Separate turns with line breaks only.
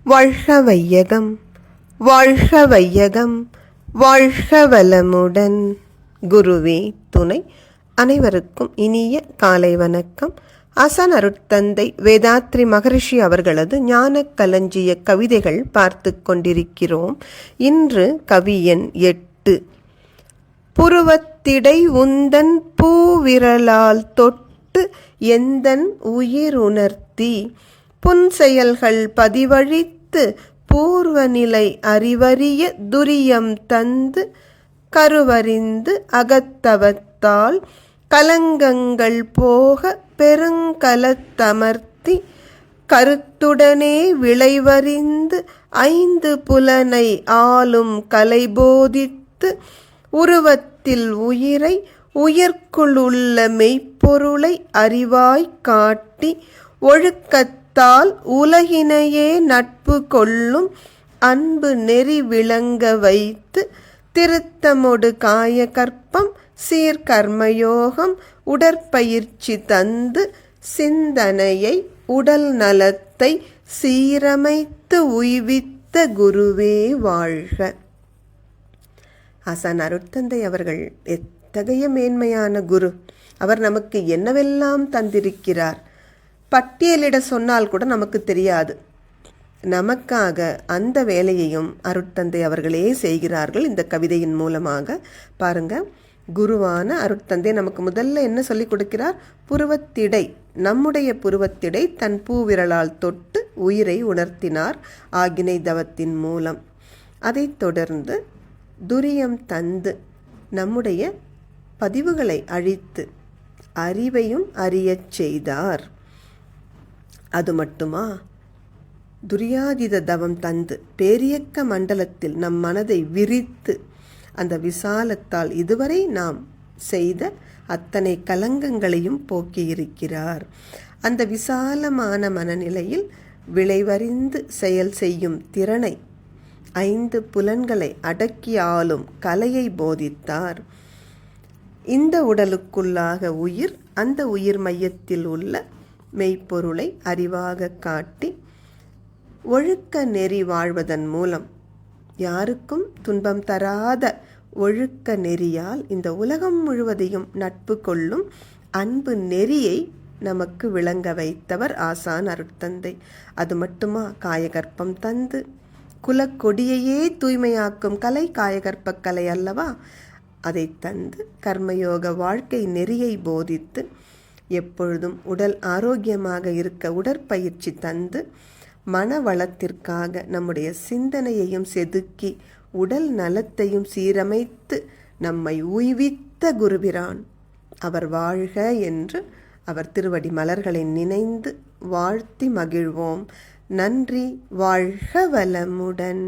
வாழ்க வையகம், வாழ்க வையகம், வாழ்க வளமுடன். குருவே துணை. அனைவருக்கும் இனிய காலை வணக்கம். ஆசான் அருட்தந்தை வேதாத்ரி மகரிஷி அவர்களது ஞான களஞ்சிய கவிதைகள் பார்த்து கொண்டிருக்கிறோம். இன்று கவி எண் 8. புருவத்திடை உந்தன் பூவிரலால் தொட்டு எந்தன் உயிர் உணர்த்தி புன்செயல்கள் பதிவழித்து பூர்வநிலை அறிவறிய துரியம் தந்து கருவறிந்து அகத்தவத்தால் கலங்கங்கள் போக பெருங்கலத்தமர்த்தி கருத்துடனே விளைவறிந்து 5 புலனை ஆளும் கலைபோதித்து உருவத்தில் உயிரை உயிர்க்குள்ள மெய்ப்பொருளை அறிவாய் காட்டி ஒழுக்கத்தால் உலகினையே நட்பு கொள்ளும் அன்பு நெறி விளங்க வைத்து திருத்தமொடு காயகற்பம் சீர்கர்மயோகம் உடற்பயிற்சி தந்து சிந்தனையை உடல் நலத்தை சீரமைத்து உய்வித்த குருவே வாழ்க. ஆசான் அருட்தந்தை அவர்கள் எத்தகைய மேன்மையான குரு! அவர் நமக்கு என்னவெல்லாம் தந்திருக்கிறார், பட்டியலிட சொன்னால் கூட நமக்கு தெரியாது. நமக்காக அந்த வேலையையும் அருட்தந்தை அவர்களே செய்கிறார்கள் இந்த கவிதையின் மூலமாக. பாருங்க, குருவான அருட்தந்தை நமக்கு முதல்ல என்ன சொல்லி கொடுக்கிறார்? புருவத்திடை, நம்முடைய புருவத்திடை தன் பூவிரலால் தொட்டு உயிரை உணர்த்தினார் ஆகினை தவத்தின் மூலம். அதைத் தொடர்ந்து துரியம் தந்து நம்முடைய பதிவுகளை அழித்து அறிவையும் அறியச் செய்தார். அது மட்டுமா, துரியாதீத தவம் தந்து பேரியக்க மண்டலத்தில் நம் மனதை விரித்து அந்த விசாலத்தால் இதுவரை நாம் செய்த அத்தனை கலங்கங்களையும் போக்கியிருக்கிறார். அந்த விசாலமான மனநிலையில் விளைவறிந்து செயல் செய்யும் திறனை 5 புலன்களை அடக்கி ஆளும் கலையை போதித்தார். இந்த உடலுக்குள்ளாக உயிர், அந்த உயிர் மையத்தில் உள்ள மெய்ப்பொருளை அறிவாக காட்டி ஒழுக்க நெறி வாழ்வதன் மூலம் யாருக்கும் துன்பம் தராத ஒழுக்க நெறியால் இந்த உலகம் முழுவதையும் நட்பு கொள்ளும் அன்பு நெறியை நமக்கு விளங்க வைத்தவர் ஆசான் அருட்தந்தை. அது மட்டுமா, காயகற்பம் தந்து குலக்கொடியையே தூய்மையாக்கும் கலை காயகற்ப கலை அல்லவா, அதை தந்து கர்மயோக வாழ்க்கை நெறியை போதித்து எப்பொழுதும் உடல் ஆரோக்கியமாக இருக்க உடற்பயிற்சி தந்து மன வளத்திற்காக நம்முடைய சிந்தனையையும் செதுக்கி உடல் நலத்தையும் சீரமைத்து நம்மை உய்வித்த குருபிரான் அவர் வாழ்க என்று அவர் திருவடி மலர்களை நினைந்து வாழ்த்தி மகிழ்வோம். நன்றி. வாழ்க வளமுடன்.